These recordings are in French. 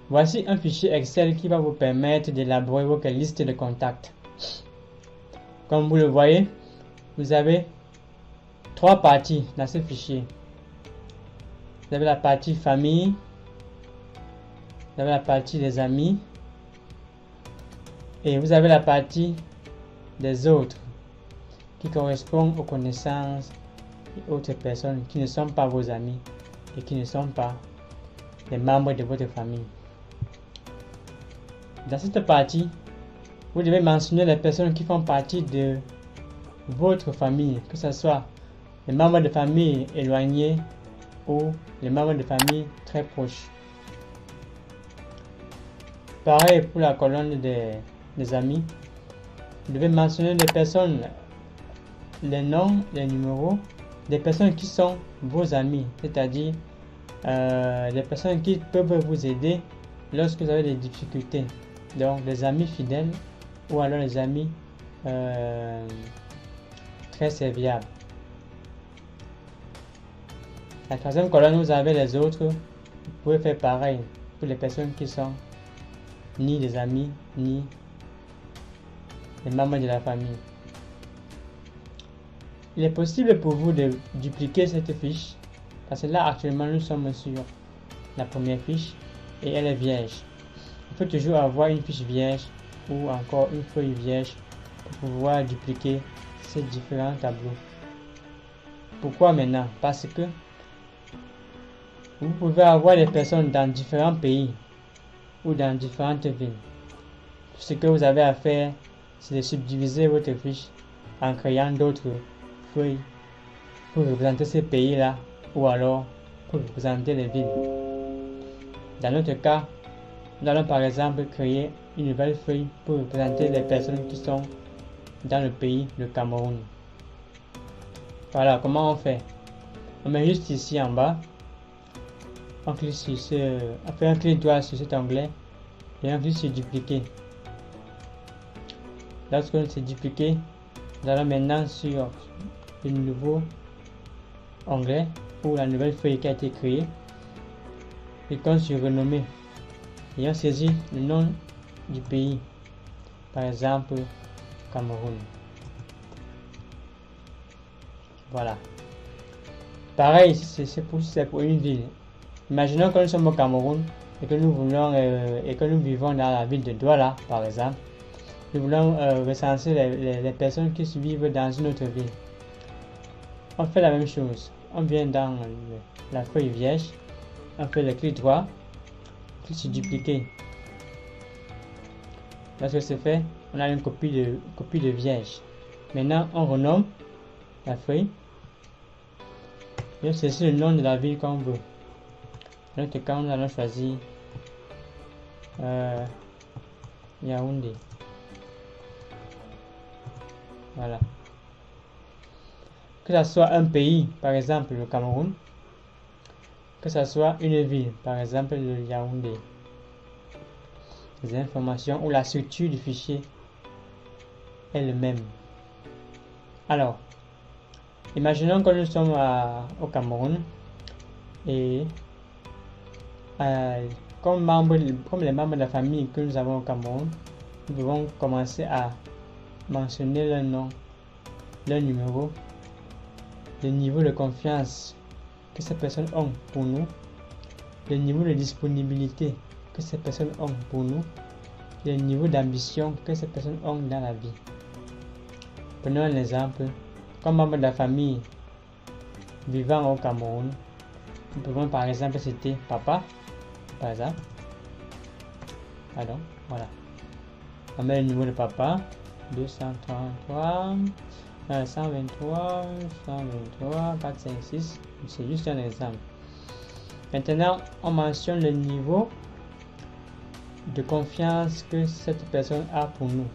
Voici un fichier Excel qui va vous permettre d'élaborer votre liste de contacts. Comme vous le voyez, vous avez 3 parties dans ce fichier. Vous avez la partie famille, vous avez la partie des amis et vous avez la partie des autres qui correspond aux connaissances et autres personnes qui ne sont pas vos amis et qui ne sont pas les membres de votre famille. Dans cette partie, vous devez mentionner les personnes qui font partie de votre famille, que ce soit les membres de famille éloignés ou les membres de famille très proches. Pareil pour la colonne des amis. Vous devez mentionner les personnes, les noms, les numéros des personnes qui sont vos amis, c'est-à-dire les personnes qui peuvent vous aider lorsque vous avez des difficultés. Donc les amis fidèles ou alors les amis très serviables. La troisième colonne, vous avez les autres. Vous pouvez faire pareil pour les personnes qui sont ni des amis ni les membres de la famille. Il est possible pour vous de dupliquer cette fiche parce que là actuellement nous sommes sur la première fiche et elle est vierge. Il faut toujours avoir une fiche vierge ou encore une feuille vierge pour pouvoir dupliquer ces différents tableaux. Pourquoi maintenant? Parce que vous pouvez avoir des personnes dans différents pays ou dans différentes villes. Ce que vous avez à faire, c'est de subdiviser votre fiche en créant d'autres feuilles pour représenter ces pays-là ou alors pour représenter les villes. Dans notre cas, nous allons par exemple créer une nouvelle feuille pour représenter les personnes qui sont dans le pays de Cameroun. Voilà comment on fait. On met juste ici en bas. On clique sur on fait un clic droit sur cet onglet et on clique sur dupliquer. Lorsque c'est dupliqué, nous allons maintenant sur le nouveau onglet ou la nouvelle feuille qui a été créée. Cliquons sur renommer et on saisit le nom du pays, par exemple Cameroun. Voilà. Pareil, c'est pour une ville. Imaginons que nous sommes au Cameroun et que nous voulons et que nous vivons dans la ville de Douala, par exemple. Nous voulons recenser les personnes qui vivent dans une autre ville. On fait la même chose. On vient dans la feuille vierge, on fait le clic droit, on clique sur dupliquer. Lorsque c'est fait, on a une copie de vierge. Maintenant, on renomme la feuille et on saisit le nom de la ville qu'on veut. Dans notre cas, nous allons choisir Yaoundé. Voilà. Que ce soit un pays, par exemple le Cameroun, que ce soit une ville, par exemple le Yaoundé. Les informations ou la structure du fichier est le même. Alors, imaginons que nous sommes au Cameroun et comme les membres de la famille que nous avons au Cameroun, nous devons commencer à mentionner leur nom, leur numéro, le niveau de confiance que ces personnes ont pour nous, le niveau de disponibilité que ces personnes ont pour nous, le niveau d'ambition que ces personnes ont dans la vie. Prenons un exemple. Comme membre de la famille vivant au Cameroun, nous pouvons par exemple citer papa, par exemple. Pardon, voilà. On met le numéro de papa, 233, 123, 123, 456. C'est juste un exemple. Maintenant, on mentionne le niveau de confiance que cette personne a pour nous.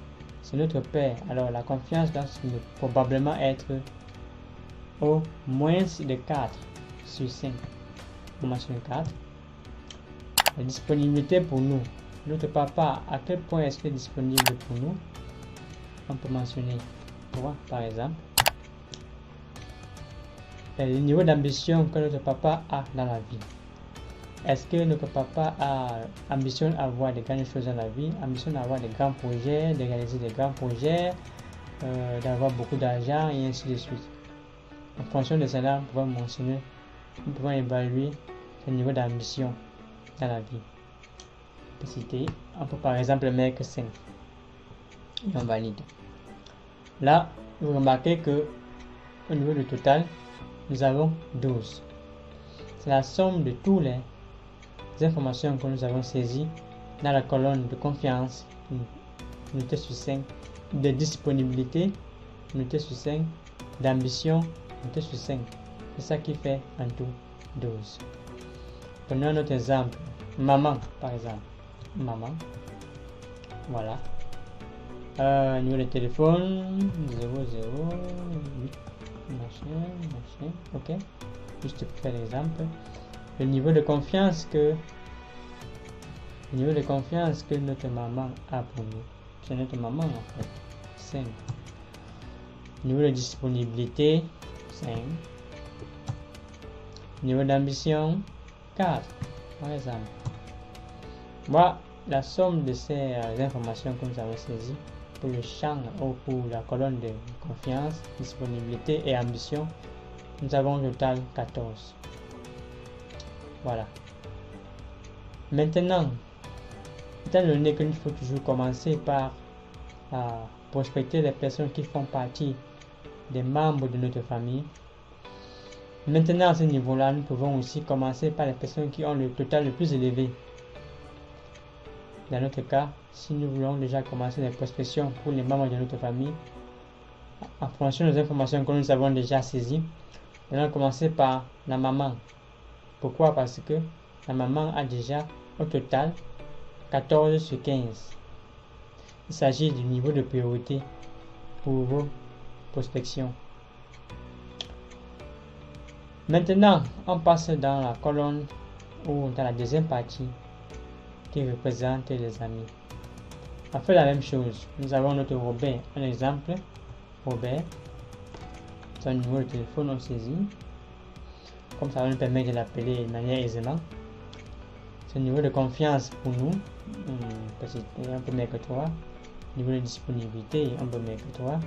C'est notre père. Alors, la confiance doit probablement être au moins de 4 sur 5. On mentionne 4. La disponibilité pour nous. Notre papa, à quel point est-ce qu'il est disponible pour nous? On peut mentionner 3 par exemple. Et le niveau d'ambition que notre papa a dans la vie. Est-ce que notre papa ambitionne à avoir de grandes choses dans la vie, ambitionne à avoir de grands projets, de réaliser de grands projets, d'avoir beaucoup d'argent et ainsi de suite. En fonction de cela, nous pouvons évaluer son niveau d'ambition dans la vie. On peut citer, on peut par exemple mettre 5 et on valide. Là, vous remarquez que au niveau du total, nous avons 12. C'est la somme de toutes les informations que nous avons saisies dans la colonne de confiance, notée sur 5, de disponibilité, notée sur 5, d'ambition, notée sur 5. C'est ça qui fait en tout 12. Prenons un autre exemple. Maman, par exemple. Maman. Voilà. Numéro de téléphone 008 machin. Ok. Juste pour faire l'exemple. Le niveau de confiance que notre maman a pour nous. C'est notre maman en fait. 5. Niveau de disponibilité 5. Niveau d'ambition 4 par exemple. Voilà la somme de ces informations que nous avons saisies pour le champ ou pour la colonne de confiance, disponibilité et ambition. Nous avons au total 14. Voilà. Maintenant, étant donné qu'il faut toujours commencer par prospecter les personnes qui font partie des membres de notre famille, maintenant à ce niveau-là, nous pouvons aussi commencer par les personnes qui ont le total le plus élevé. Dans notre cas, si nous voulons déjà commencer les prospections pour les membres de notre famille, en fonction des informations que nous avons déjà saisies, nous allons commencer par la maman. Pourquoi? Parce que la maman a déjà au total 14 sur 15. Il s'agit du niveau de priorité pour vos prospections. Maintenant, on passe dans la colonne ou dans la deuxième partie qui représente les amis. On fait la même chose. Nous avons notre Robert. Un exemple, Robert. Son numéro de téléphone, on saisit. Comme ça va nous permettre de l'appeler de manière aisément. Son niveau de confiance pour nous, on peut mettre 3. Niveau de disponibilité, on peut mettre 3.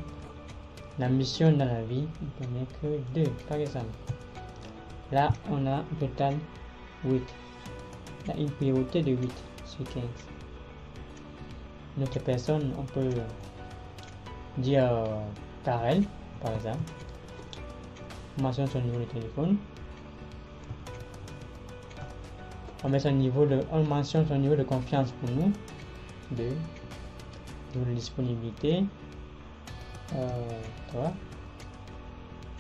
L'ambition dans la vie, on peut mettre 2 par exemple. Là, on a un total 8. Là, une priorité de 8 sur 15. Notre personne, on peut dire Karel, par exemple. On mentionne son niveau de téléphone. On mentionne son niveau de confiance pour nous. 2. Niveau de disponibilité. 3.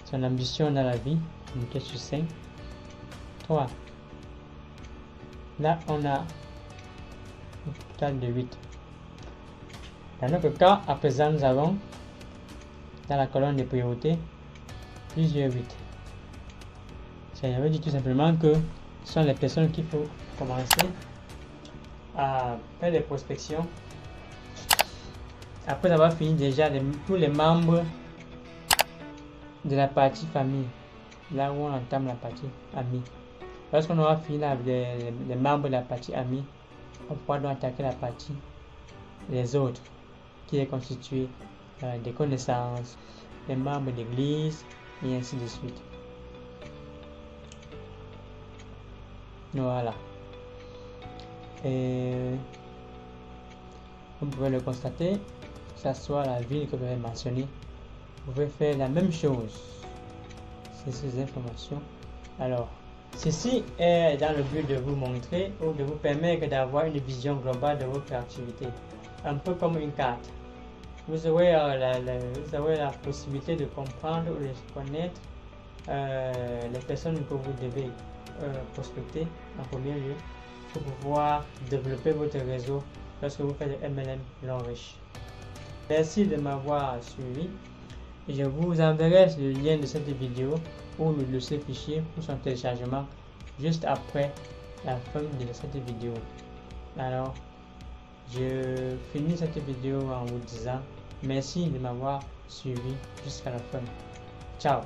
Son ambition dans la vie, notée sur 5. 3. Là, on a un total de 8. Dans notre cas, à présent, nous avons dans la colonne de priorité plusieurs 8. Ça veut dire tout simplement que ce sont les personnes qu'il faut commencer à faire des prospections après avoir fini déjà tous les membres de la partie famille, là où on entame la partie amis. Lorsqu'on aura fini les membres de la partie amis, on pourra donc attaquer la partie les autres, qui est constituée des connaissances, des membres d'église et ainsi de suite. Voilà. Et vous pouvez le constater, que ce soit la ville que vous avez mentionnée, vous pouvez faire la même chose. C'est ces informations. Alors, ceci est dans le but de vous montrer ou de vous permettre d'avoir une vision globale de votre activité. Un peu comme une carte. Vous aurez la possibilité de comprendre ou de connaître les personnes que vous devez prospecter en premier lieu pour pouvoir développer votre réseau lorsque vous faites le MLM long riche. Merci de m'avoir suivi. Je vous enverrai le lien de cette vidéo ou de ce fichier pour son téléchargement juste après la fin de cette vidéo. Alors, je finis cette vidéo en vous disant merci de m'avoir suivi jusqu'à la fin. Ciao!